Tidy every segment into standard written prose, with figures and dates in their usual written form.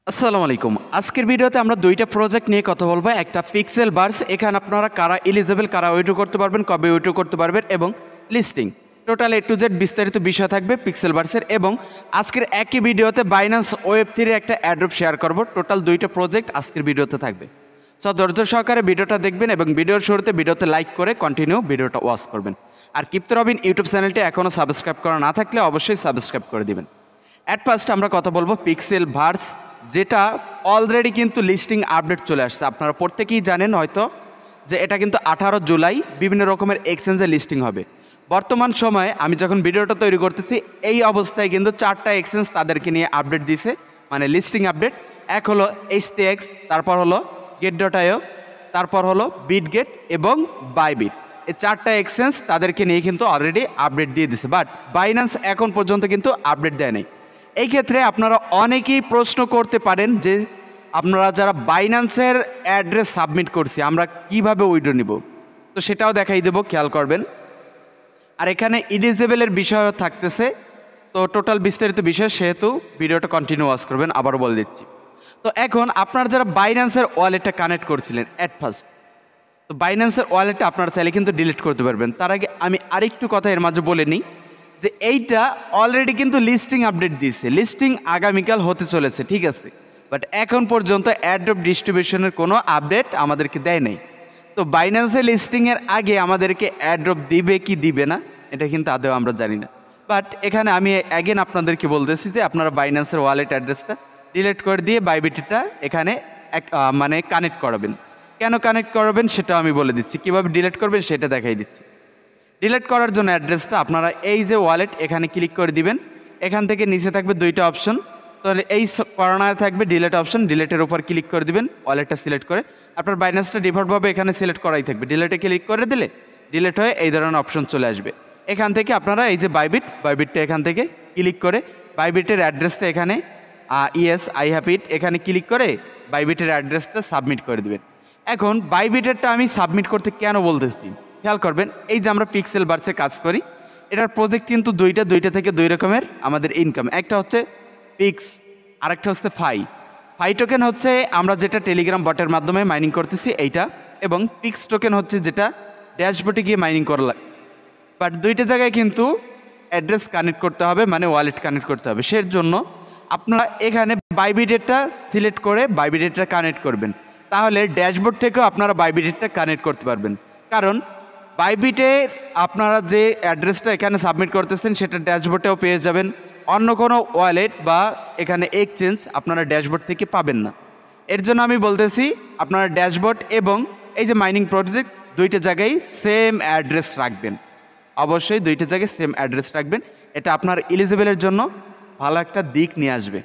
আসসালামু আলাইকুম। আজকের ভিডিওতে আমরা ২ টা প্রজেক্ট নিয়ে কথা বলবো। একটা পিক্সেল বার্স, এখানে আপনারা কারা এলিজিবল, কারা উইথড্র করতে পারবেন, কবে উইথড্র করতে পারবেন এবং listing. Total A to Z বিস্তারিত বিষয় থাকবে পিক্সেল বার্সের। এবং আজকের একই ভিডিওতে বাইন্যান্স Web3 এর একটা অ্যাড্রপ শেয়ার করব। টোটাল ২ টা প্রজেক্ট আজকের ভিডিওতে থাকবে। সো ধৈর্য সহকারে ভিডিওটা দেখবেন এবং ভিডিওর শুরুতে ভিডিওতে লাইক করে কন্টিনিউ ভিডিওটা ওয়াচ করবেন। আর কিপ্তো রবিন ইউটিউব চ্যানেলটি এখনও সাবস্ক্রাইব করা না থাকলে অবশ্যই সাবস্ক্রাইব করে দিবেন। অ্যাট ফার্স্ট আমরা কথা বলবো পিক্সেল ভার্স, যেটা অলরেডি কিন্তু লিস্টিং আপডেট চলে আসছে। আপনারা প্রত্যেকেই জানেন হয়তো যে এটা কিন্তু 18 জুলাই বিভিন্ন রকমের এক্সচেঞ্জে লিস্টিং হবে। বর্তমান সময়ে আমি যখন ভিডিওটা তৈরি করতেছি এই অবস্থায় কিন্তু 4টা এক্সচেঞ্জ তাদেরকে নিয়ে আপডেট দিছে, মানে লিস্টিং আপডেট। এক হলো HTX, তারপর হলো Get.io, তারপর হলো বিটগেট এবং বাইবিট। এই 4টা এক্সচেঞ্জ তাদেরকে নিয়ে কিন্তু অলরেডি আপডেট দিয়ে দিছে, বাট বাইন্যান্স এখন পর্যন্ত কিন্তু আপডেট দেয় নাই। এই ক্ষেত্রে আপনারা অনেকেই প্রশ্ন করতে পারেন যে আপনারা যারা বাইন্যান্সের অ্যাড্রেস সাবমিট করছি আমরা কিভাবে উইথড্র নিব, তো সেটাও দেখাই দেবো, খেয়াল করবেন। আর এখানে ইলিজিবলের বিষয়ও থাকতেছে, তো টোটাল বিস্তারিত বিষয়, সেহেতু ভিডিওটা কন্টিনিউ ওয়াচ করবেন, আবারও বলে দিচ্ছি। তো এখন আপনারা যারা বাইন্যান্সের ওয়ালেটটা কানেক্ট করছিলেন অ্যাট ফার্স্ট, তো বাইন্যান্সের ওয়ালেটটা আপনারা চাইলে কিন্তু ডিলিট করতে পারবেন। তার আগে আমি আরেকটু কথা এর মাঝে বলে নিই যে এইটা অলরেডি কিন্তু লিস্টিং আপডেট দিয়েছে, লিস্টিং আগামীকাল হতে চলেছে, ঠিক আছে, বাট এখন পর্যন্ত অ্যাড্রপ ডিস্ট্রিবিউশনের কোনো আপডেট আমাদেরকে দেয় নাই। তো বাইন্যান্সের লিস্টিংয়ের আগে আমাদেরকে অ্যাড্রপ দিবে কি দিবে না এটা কিন্তু আদৌ আমরা জানি না। বাট এখানে আমি অ্যাগেন আপনাদেরকে বলতেছি যে আপনারা বাইন্যান্সের ওয়ালেট অ্যাড্রেসটা ডিলিট করে দিয়ে বাইবিটটা এখানে মানে কানেক্ট করাবেন। কেন কানেক্ট করাবেন সেটাও আমি বলে দিচ্ছি, কীভাবে ডিলিট করবেন সেটা দেখাই দিচ্ছি। ডিলিট করার জন্য অ্যাড্রেসটা আপনারা এই যে ওয়ালেট এখানে ক্লিক করে দিবেন। এখান থেকে নিচে থাকবে 2টা অপশন, তাহলে এই কর্নারে থাকবে ডিলিট অপশন, ডিলিটের উপর ক্লিক করে দিবেন, ওয়ালেটটা সিলেক্ট করে। আপনার বাইন্যান্সটা ডিফল্টভাবে এখানে সিলেক্ট করাই থাকবে, ডিলিটে ক্লিক করে দিলে ডিলিট হয়ে এই ধরনের অপশন চলে আসবে। এখান থেকে আপনারা এই যে বাইবিটটা এখান থেকে ক্লিক করে বাইবিটের অ্যাড্রেসটা এখানে ইয়েস আই হ্যাভ ইট এখানে ক্লিক করে বাইবিটের অ্যাড্রেসটা সাবমিট করে দিবেন। এখন বাইবিটেরটা আমি সাবমিট করতে কেন বলতেছি খেয়াল করবেন। এই যে আমরা পিক্সেল বার্সে কাজ করি, এটার প্রজেক্ট কিন্তু দুইটা থেকে 2 রকমের আমাদের ইনকাম। একটা হচ্ছে পিক্স, আরেকটা হচ্ছে ফাই টোকেন হচ্ছে আমরা যেটা টেলিগ্রাম বটের মাধ্যমে মাইনিং করতেছি এইটা, এবং পিক্স টোকেন হচ্ছে যেটা ড্যাশবোর্ডে গিয়ে মাইনিং করলাম। বাট 2টা জায়গায় কিন্তু অ্যাড্রেস কানেক্ট করতে হবে, মানে ওয়ালেট কানেক্ট করতে হবে। সের জন্য আপনারা এখানে বাইবিটেরটা সিলেক্ট করে বাইবিটেরটা কানেক্ট করবেন, তাহলে ড্যাশবোর্ড থেকেও আপনারা বাইবিটেরটা কানেক্ট করতে পারবেন। কারণ বাইবিটের আপনারা যে অ্যাড্রেসটা এখানে সাবমিট করতেছেন সেটা ড্যাশবোর্ডেও পেয়ে যাবেন, অন্য কোনো ওয়ালেট বা এখানে এক্সচেঞ্জ আপনারা ড্যাশবোর্ড থেকে পাবেন না। এর জন্য আমি বলতেছি আপনারা ড্যাশবোর্ড এবং এই যে মাইনিং প্রজেক্ট 2টা জায়গায় সেম অ্যাড্রেস রাখবেন, অবশ্যই 2টা জায়গায় সেম অ্যাড্রেস রাখবেন। এটা আপনার এলিজিবলের জন্য ভালো একটা দিক নিয়ে আসবে।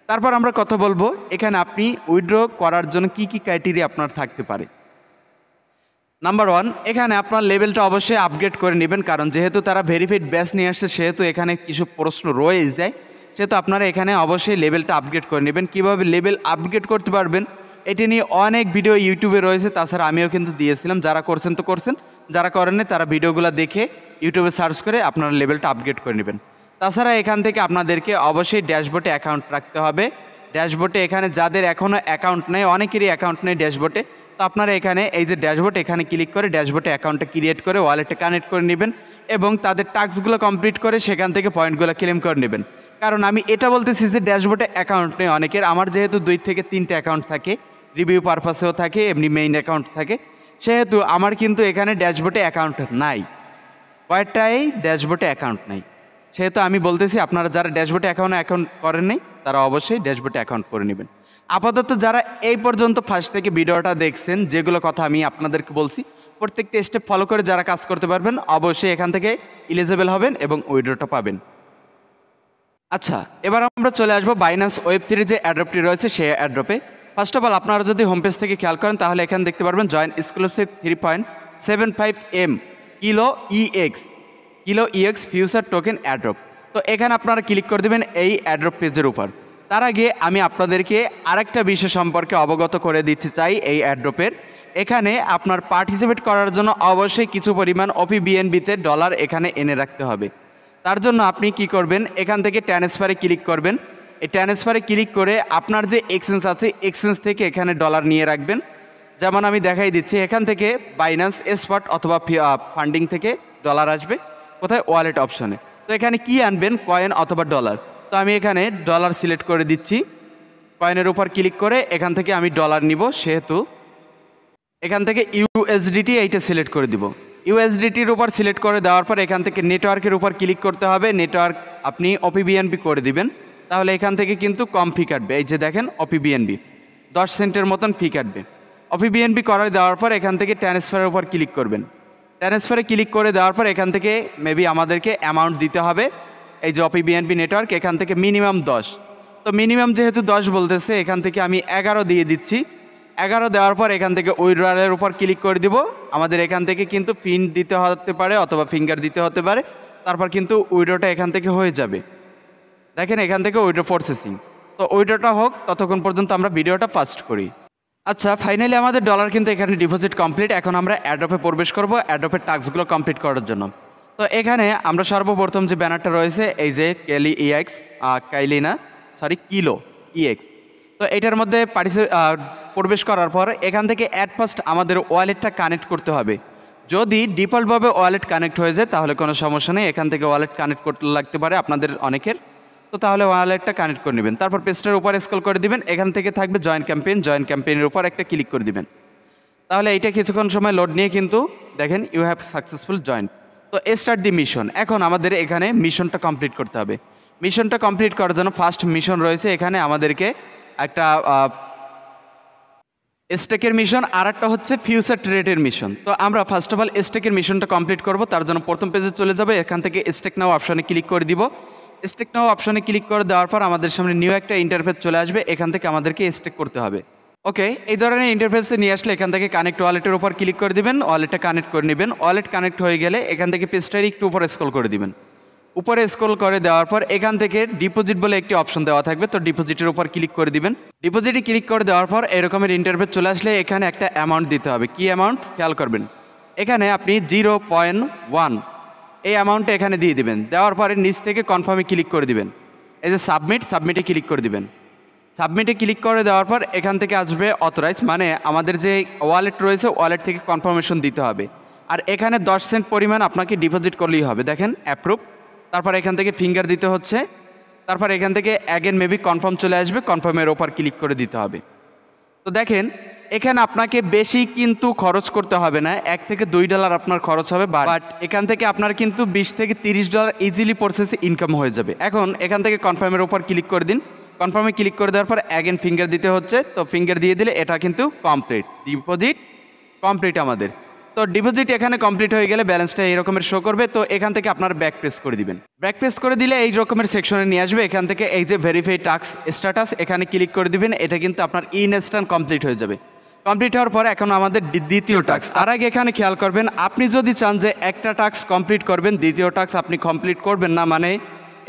তারপর আমরা কথা বলবো এখানে আপনি উইথড্র করার জন্য কি কি ক্রাইটেরিয়া আপনার থাকতে পারে। নাম্বার 1, এখানে আপনার লেভেলটা অবশ্যই আপগ্রেড করে নেবেন, কারণ যেহেতু তারা ভেরিফাইড ব্যাচ নিয়ে আসছে সেহেতু এখানে কিছু প্রশ্ন রয়ে যায়, সেহেতু আপনারা এখানে অবশ্যই লেভেলটা আপগ্রেড করে নেবেন। কীভাবে লেভেল আপগ্রেড করতে পারবেন এটি নিয়ে অনেক ভিডিও ইউটিউবে রয়েছে, তাছাড়া আমিও কিন্তু দিয়েছিলাম। যারা করছেন তো করছেন, যারা করেননি তারা ভিডিওগুলো দেখে ইউটিউবে সার্চ করে আপনারা লেভেলটা আপগ্রেড করে নেবেন। তাছাড়া এখান থেকে আপনাদেরকে অবশ্যই ড্যাশবোর্ডে অ্যাকাউন্ট রাখতে হবে। ড্যাশবোর্ডে এখানে যাদের এখনও অ্যাকাউন্ট নেই, অনেকেরই অ্যাকাউন্ট নেই ড্যাশবোর্ডে, তো আপনারা এখানে এই যে ড্যাশবোর্ড এখানে ক্লিক করে ড্যাশবোর্ডে অ্যাকাউন্টটা ক্রিয়েট করে ওয়ালেটে কানেক্ট করে নেবেন এবং তাদের টাস্কগুলো কমপ্লিট করে সেখান থেকে পয়েন্টগুলো ক্লেম করে নেবেন। কারণ আমি এটা বলতেছি যে ড্যাশবোর্ডে অ্যাকাউন্ট নেই অনেকের, আমার যেহেতু 2 থেকে 3টে অ্যাকাউন্ট থাকে, রিভিউ পারপাসেও থাকে, এমনি মেইন অ্যাকাউন্ট থাকে, সেহেতু আমার কিন্তু এখানে ড্যাশবোর্ডে অ্যাকাউন্ট নাই, কয়েকটাই ড্যাশবোর্ডে অ্যাকাউন্ট নাই। সেহেতু আমি বলতেছি আপনারা যারা ড্যাশবোর্ডে অ্যাকাউন্ট করেন নাই তারা অবশ্যই ড্যাশবোর্ডে অ্যাকাউন্ট করে নেবেন। আপাতত যারা এই পর্যন্ত ফার্স্ট থেকে ভিডিওটা দেখছেন, যেগুলো কথা আমি আপনাদেরকে বলছি প্রত্যেকটা স্টেপ ফলো করে যারা কাজ করতে পারবেন অবশ্যই এখান থেকে এলিজিবল হবেন এবং উইথড্রটা পাবেন। আচ্ছা, এবার আমরা চলে আসবো বাইন্যান্স Web3 যে অ্যাড্রপটি রয়েছে সেই অ্যাড্রপে। ফার্স্ট অফ অল আপনারা যদি হোম পেজ থেকে খেয়াল করেন তাহলে এখানে দেখতে পারবেন join exclusive 3.75M kilo EX future token airdrop. তো এখানে আপনারা ক্লিক করে দেবেন এই অ্যাড্রপ পেজের উপর। তার আগে আমি আপনাদেরকে আরেকটা বিষয় সম্পর্কে অবগত করে দিতে চাই। এই অ্যাড্রপের এখানে আপনার পার্টিসিপেট করার জন্য অবশ্যই কিছু পরিমাণ OPBNB-তে ডলার এখানে এনে রাখতে হবে। তার জন্য আপনি কি করবেন, এখান থেকে ট্রান্সফারে ক্লিক করবেন। এই ট্রান্সফারে ক্লিক করে আপনার যে এক্সচেঞ্জ আছে এক্সচেঞ্জ থেকে এখানে ডলার নিয়ে রাখবেন। যেমন আমি দেখাই দিচ্ছি, এখান থেকে বাইন্যান্স স্পট অথবা ফান্ডিং থেকে ডলার আসবে কোথায়, ওয়ালেট অপশনে। তো এখানে কি আনবেন, কয়েন অথবা ডলার। তো আমি এখানে ডলার সিলেক্ট করে দিচ্ছি। কয়েনের উপর ক্লিক করে এখান থেকে আমি ডলার নিব, সেহেতু এখান থেকে ইউএসডিটি এইটা সিলেক্ট করে দিব। ইউএসডিটির উপর সিলেক্ট করে দেওয়ার পর এখান থেকে নেটওয়ার্কের উপর ক্লিক করতে হবে। নেটওয়ার্ক আপনি ওপিবিএনবি করে দিবেন, তাহলে এখান থেকে কিন্তু কম ফি কাটবে। এই যে দেখেন ওপিবিএনবি 10 সেন্টের মতন ফি কাটবে। ওপিবিএনবি করে দেওয়ার পর এখান থেকে ট্রান্সফারের উপর ক্লিক করবেন। ট্রান্সফারে ক্লিক করে দেওয়ার পর এখান থেকে মেবি আমাদেরকে অ্যামাউন্ট দিতে হবে। এই যে ওপিবিএনবি নেটওয়ার্ক এখান থেকে মিনিমাম 10, তো মিনিমাম যেহেতু 10 বলতেছে এখান থেকে আমি 11 দিয়ে দিচ্ছি। 11 দেওয়ার পর এখান থেকে উইথড্রয়ালের উপর ক্লিক করে দিব। আমাদের এখান থেকে কিন্তু পিন দিতে হতে পারে অথবা ফিঙ্গার দিতে হতে পারে, তারপর কিন্তু উইড্রোটা এখান থেকে হয়ে যাবে। দেখেন এখান থেকে উইড্রো প্রসেসিং, তো উইড্রোটা হোক ততক্ষণ পর্যন্ত আমরা ভিডিওটা ফাস্ট করি। আচ্ছা, ফাইনালি আমাদের ডলার কিন্তু এখানে ডিপোজিট কমপ্লিট। এখন আমরা অ্যাডোপে প্রবেশ করব অ্যাডোপের টাস্কগুলো কমপ্লিট করার জন্য। তো এখানে আমরা সর্বপ্রথম যে ব্যানারটা রয়েছে এই যে কিলো ইএক্স, তো এটার মধ্যে প্রবেশ করার পর এখান থেকে অ্যাট ফার্স্ট আমাদের ওয়ালেটটা কানেক্ট করতে হবে। যদি ডিফল্টভাবে ওয়ালেট কানেক্ট হয়ে যায় তাহলে কোনো সমস্যা নেই, এখান থেকে ওয়ালেট কানেক্ট করতে লাগতে পারে আপনাদের অনেকের, তো তাহলে ওয়ালেটটা কানেক্ট করে নেবেন। তারপর পেজটার উপর স্ক্রল করে দিবেন, এখান থেকে থাকবে জয়েন ক্যাম্পেইনের উপর একটা ক্লিক করে দিবেন। তাহলে এইটা কিছুক্ষণ সময় লোড নিয়ে কিন্তু দেখেন ইউ হ্যাভ সাকসেসফুল জয়েন। তো স্টার্ট দি মিশন, এখন আমাদের এখানে মিশনটা কমপ্লিট করতে হবে। মিশনটা কমপ্লিট করার জন্য ফার্স্ট মিশন রয়েছে এখানে আমাদেরকে একটা স্টেকের মিশন, আর একটা হচ্ছে ফিউচার ট্রেডের মিশন। তো আমরা ফার্স্ট অফ অল স্টেকের মিশনটা কমপ্লিট করব। তার জন্য প্রথম পেজে চলে যাবে, এখান থেকে স্টেক নাও অপশনে ক্লিক করে দিব। স্টেক নাও অপশনে ক্লিক করে দেওয়ার পর আমাদের সামনে নিউ একটা ইন্টারফেস চলে আসবে, এখান থেকে আমাদেরকে স্টেক করতে হবে। ওকে, এই ধরনের ইন্টারফেসে নিয়ে আসলে এখান থেকে কানেক্ট ওয়ালেটের উপর ক্লিক করে দিবেন, ওয়ালেটটা কানেক্ট করে নেবেন। ওয়ালেট কানেক্ট হয়ে গেলে এখান থেকে পেজটার একটু উপরে স্ক্রল করে দিবেন। উপরে স্ক্রল করে দেওয়ার পর এখান থেকে ডিপোজিট বলে একটি অপশন দেওয়া থাকবে, তো ডিপোজিটের উপর ক্লিক করে দিবেন। ডিপোজিটে ক্লিক করে দেওয়ার পর এরকমের ইন্টারফেস চলে আসলে এখানে একটা অ্যামাউন্ট দিতে হবে। কি অ্যামাউন্ট খেয়াল করবেন, এখানে আপনি 0.1 এই অ্যামাউন্টটা এখানে দিয়ে দিবেন। দেওয়ার পরে নিচ থেকে কনফার্মে ক্লিক করে দিবেন। এই যে সাবমিটে ক্লিক করে দিবেন। সাবমিটে ক্লিক করে দেওয়ার পর এখান থেকে আসবে অথরাইজ, মানে আমাদের যে ওয়ালেট রয়েছে ওয়ালেট থেকে কনফার্মেশন দিতে হবে। আর এখানে 10 সেন্ট পরিমাণ আপনাকে ডিপোজিট করলেই হবে। দেখেন অ্যাপ্রুভ, তারপর এখান থেকে ফিঙ্গার দিতে হচ্ছে, তারপর এখান থেকে অ্যাগেন মেবি কনফার্ম চলে আসবে, কনফার্মের ওপর ক্লিক করে দিতে হবে। তো দেখেন এখানে আপনাকে বেশি কিন্তু খরচ করতে হবে না, $1 থেকে $2 আপনার খরচ হবে, বাট এখান থেকে আপনার কিন্তু $20 থেকে $30 ইজিলি প্রসেসে ইনকাম হয়ে যাবে। এখন এখান থেকে কনফার্মের ওপর ক্লিক করে দিন। কনফার্মে ক্লিক করে দেওয়ার পর অ্যাগেন ফিঙ্গার দিতে হচ্ছে, তো ফিঙ্গার দিয়ে দিলে এটা কিন্তু কমপ্লিট, ডিপোজিট কমপ্লিট আমাদের। তো ডিপোজিট এখানে কমপ্লিট হয়ে গেলে ব্যালেন্সটা এই রকমের শো করবে। তো এখান থেকে আপনার ব্যাক প্রেস করে দিবেন। ব্যাক প্রেস করে দিলে এই রকমের সেকশনে নিয়ে আসবে। এখান থেকে এই যে ভেরিফাই টাস্ক স্ট্যাটাস এখানে ক্লিক করে দিবেন। এটা কিন্তু আপনার ইনস্ট্যান্ট কমপ্লিট হয়ে যাবে। কমপ্লিট হওয়ার পর এখন আমাদের দ্বিতীয় টাস্ক। আর আগে এখানে খেয়াল করবেন, আপনি যদি চান যে একটা টাস্ক কমপ্লিট করবেন, দ্বিতীয় টাস্ক আপনি কমপ্লিট করবেন না, মানে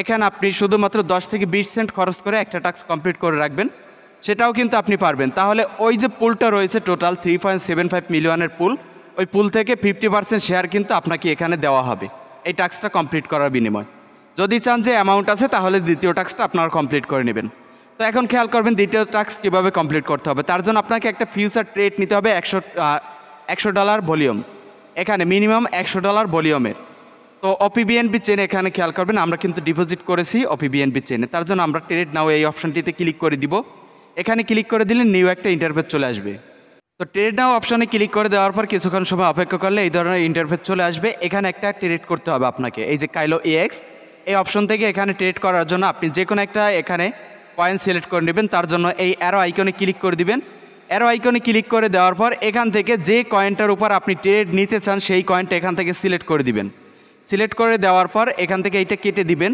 এখানে আপনি শুধুমাত্র 10 থেকে 20 সেন্ট খরচ করে একটা টাস্ক কমপ্লিট করে রাখবেন, সেটাও কিন্তু আপনি পারবেন। তাহলে ওই যে পুলটা রয়েছে টোটাল 3.75 মিলিয়নের পুল, ওই পুল থেকে 50% শেয়ার কিন্তু আপনাকে এখানে দেওয়া হবে এই টাস্কটা কমপ্লিট করার বিনিময়। যদি চান যে অ্যামাউন্ট আছে তাহলে দ্বিতীয় টাস্কটা আপনারা কমপ্লিট করে নেবেন। তো এখন খেয়াল করবেন দ্বিতীয় টাস্ক কীভাবে কমপ্লিট করতে হবে। তার জন্য আপনাকে একটা ফিউচার ট্রেড নিতে হবে $100 ভলিউম, এখানে মিনিমাম $100 ভলিউমের। তো ওপিবিএনবি চেনে এখানে খেয়াল করবেন আমরা কিন্তু ডিপোজিট করেছি ওপিবিএনবি চেনে, তার জন্য আমরা ট্রেড নাও এই অপশনটিতে ক্লিক করে দিব। এখানে ক্লিক করে দিলে নিউ একটা ইন্টারফেস চলে আসবে। তো ট্রেড নাও অপশনে ক্লিক করে দেওয়ার পর কিছুক্ষণ সময় অপেক্ষা করলে এই ধরনের ইন্টারফেস চলে আসবে। এখানে একটা ট্রেড করতে হবে আপনাকে, এই যে কাইলো এক্স এই অপশন থেকে এখানে ট্রেড করার জন্য আপনি যে কোনো একটা এখানে কয়েন সিলেক্ট করে নেবেন। তার জন্য এই অ্যারো আইকনে ক্লিক করে দিবেন। অ্যারো আইকনে ক্লিক করে দেওয়ার পর এখান থেকে যে কয়েনটার উপর আপনি ট্রেড নিতে চান সেই কয়েনটা এখান থেকে সিলেক্ট করে দিবেন। সিলেক্ট করে দেওয়ার পর এখান থেকে এইটা কেটে দিবেন।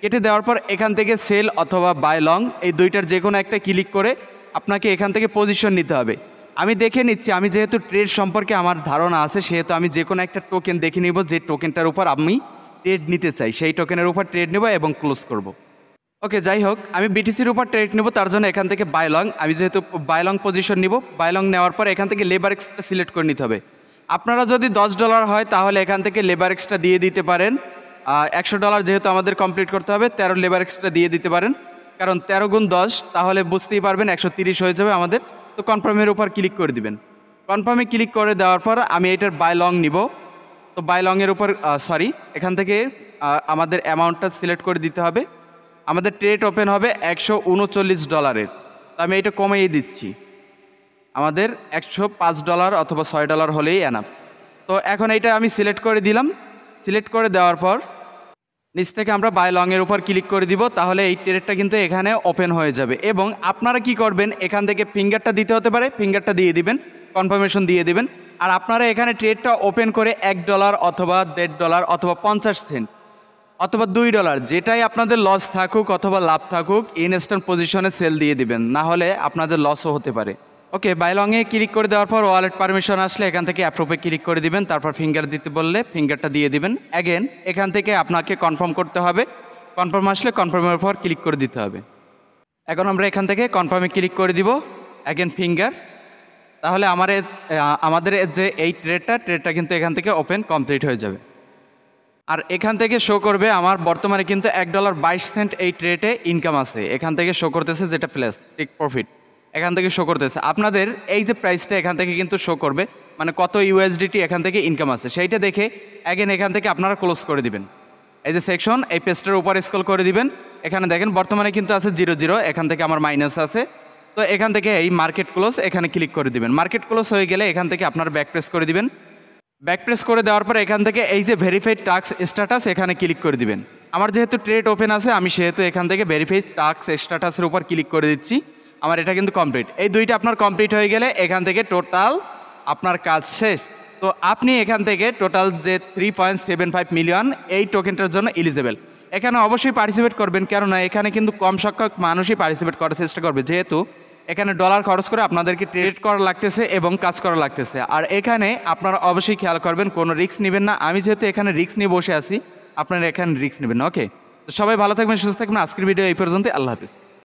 কেটে দেওয়ার পর এখান থেকে সেল অথবা বাই লং এই দুইটার যে কোনো একটা ক্লিক করে আপনাকে এখান থেকে পজিশন নিতে হবে। আমি দেখে নিচ্ছি, আমি যেহেতু ট্রেড সম্পর্কে আমার ধারণা আছে সেহেতু আমি যে কোনো একটা টোকেন দেখে নিব যে টোকেনটার উপর আমি ট্রেড নিতে চাই, সেই টোকেনের উপর ট্রেড নেব এবং ক্লোজ করব। ওকে, যাই হোক আমি বিটিসির উপর ট্রেড নেব, তার জন্য এখান থেকে বাই লং, আমি যেহেতু বাই লং পজিশন নিব, বাই লং নেওয়ার পর এখান থেকে লেবার এক্সটা সিলেক্ট করে নিতে হবে। আপনারা যদি $10 হয় তাহলে এখান থেকে লেবার এক্সটা দিয়ে দিতে পারেন। $100 যেহেতু আমাদের কমপ্লিট করতে হবে, 13 লেবার এক্সটা দিয়ে দিতে পারেন। কারণ 13 × 10 তাহলে বুঝতেই পারবেন 130 হয়ে যাবে আমাদের। তো কনফার্মের উপর ক্লিক করে দিবেন। কনফার্মে ক্লিক করে দেওয়ার পর আমি এটার বাই লং নিব। তো বাই লংয়ের উপর এখান থেকে আমাদের অ্যামাউন্টটা সিলেক্ট করে দিতে হবে। আমাদের ট্রেড ওপেন হবে $139। তো আমি এটা কমিয়ে দিচ্ছি, আমাদের $105 অথবা $6 হলেই এনাফ। তো এখন এইটা আমি সিলেক্ট করে দিলাম। সিলেক্ট করে দেওয়ার পর নিচ থেকে আমরা বাই লংয়ের উপর ক্লিক করে দিব, তাহলে এই ট্রেডটা কিন্তু এখানে ওপেন হয়ে যাবে। এবং আপনারা কি করবেন, এখান থেকে ফিঙ্গারটা দিতে হতে পারে, ফিঙ্গারটা দিয়ে দিবেন, কনফার্মেশন দিয়ে দিবেন। আর আপনারা এখানে ট্রেডটা ওপেন করে $1 অথবা $1.5 অথবা 50 সেন্ট অথবা $2, যেটাই আপনাদের লস থাকুক অথবা লাভ থাকুক, ইনস্ট্যান্ট পজিশনে সেল দিয়ে দিবেন, না হলে আপনাদের লসও হতে পারে। ওকে, বাই লংয়ে ক্লিক করে দেওয়ার পর ওয়ালেট পারমিশন আসলে এখান থেকে অ্যাপ্রুভে ক্লিক করে দিবেন। তারপর ফিঙ্গার দিতে বললে ফিঙ্গারটা দিয়ে দিবেন। অ্যাগেন এখান থেকে আপনাকে কনফার্ম করতে হবে। কনফার্ম আসলে কনফার্মের উপর ক্লিক করে দিতে হবে। এখন আমরা এখান থেকে কনফার্মে ক্লিক করে দিব, অ্যাগেন ফিঙ্গার। তাহলে আমাদের যে এই ট্রেডটা কিন্তু এখান থেকে ওপেন কমপ্লিট হয়ে যাবে। আর এখান থেকে শো করবে আমার বর্তমানে কিন্তু $1.22 এই ট্রেডে ইনকাম আছে। এখান থেকে শো করতেছে যেটা ফ্ল্যাশ টেক প্রফিট, এখান থেকে শো করতেছে। আপনাদের এই যে প্রাইসটা এখান থেকে কিন্তু শো করবে, মানে কত USDT এখান থেকে ইনকাম আছে সেইটা দেখে অ্যাগেন এখান থেকে আপনারা ক্লোজ করে দিবেন। এই যে সেকশন, এই পেজটার উপর স্ক্রল করে দিবেন। এখানে দেখেন বর্তমানে কিন্তু আছে 0, এখান থেকে আমার মাইনাস আছে। তো এখান থেকে এই মার্কেট ক্লোজ এখানে ক্লিক করে দিবেন। মার্কেট ক্লোজ হয়ে গেলে এখান থেকে আপনারা ব্যাক প্রেস করে দিবেন। ব্যাক প্রেস করে দেওয়ার পর এখান থেকে এই যে ভেরিফাইড টাস্ক স্ট্যাটাস এখানে ক্লিক করে দিবেন। আমার যেহেতু ট্রেড ওপেন আছে, আমি সেহেতু এখান থেকে ভেরিফাইড টাস্ক স্ট্যাটাসের উপর ক্লিক করে দিচ্ছি। আমার এটা কিন্তু কমপ্লিট। এই দুইটা আপনার কমপ্লিট হয়ে গেলে এখান থেকে টোটাল আপনার কাজ শেষ। তো আপনি এখান থেকে টোটাল যে 3.75 মিলিয়ন এই টোকেনটার জন্য এলিজেবল। এখানে অবশ্যই পার্টিসিপেট করবেন, কেননা এখানে কিন্তু কম সংখ্যক মানুষই পার্টিসিপেট করার চেষ্টা করবে, যেহেতু এখানে ডলার খরচ করে আপনাদেরকে ট্রেড করা লাগতেছে এবং কাজ করা লাগতেছে। আর এখানে আপনারা অবশ্যই খেয়াল করবেন, কোনো রিস্ক নেবেন না। আমি যেহেতু এখানে রিস্ক নিয়ে বসে আছি, আপনারা এখানে রিস্ক নেবেন না। ওকে, তো সবাই ভালো থাকবেন, সুস্থ থাকবেন। আজকের ভিডিও এই পর্যন্ত। আল্লাহ হাফিজ।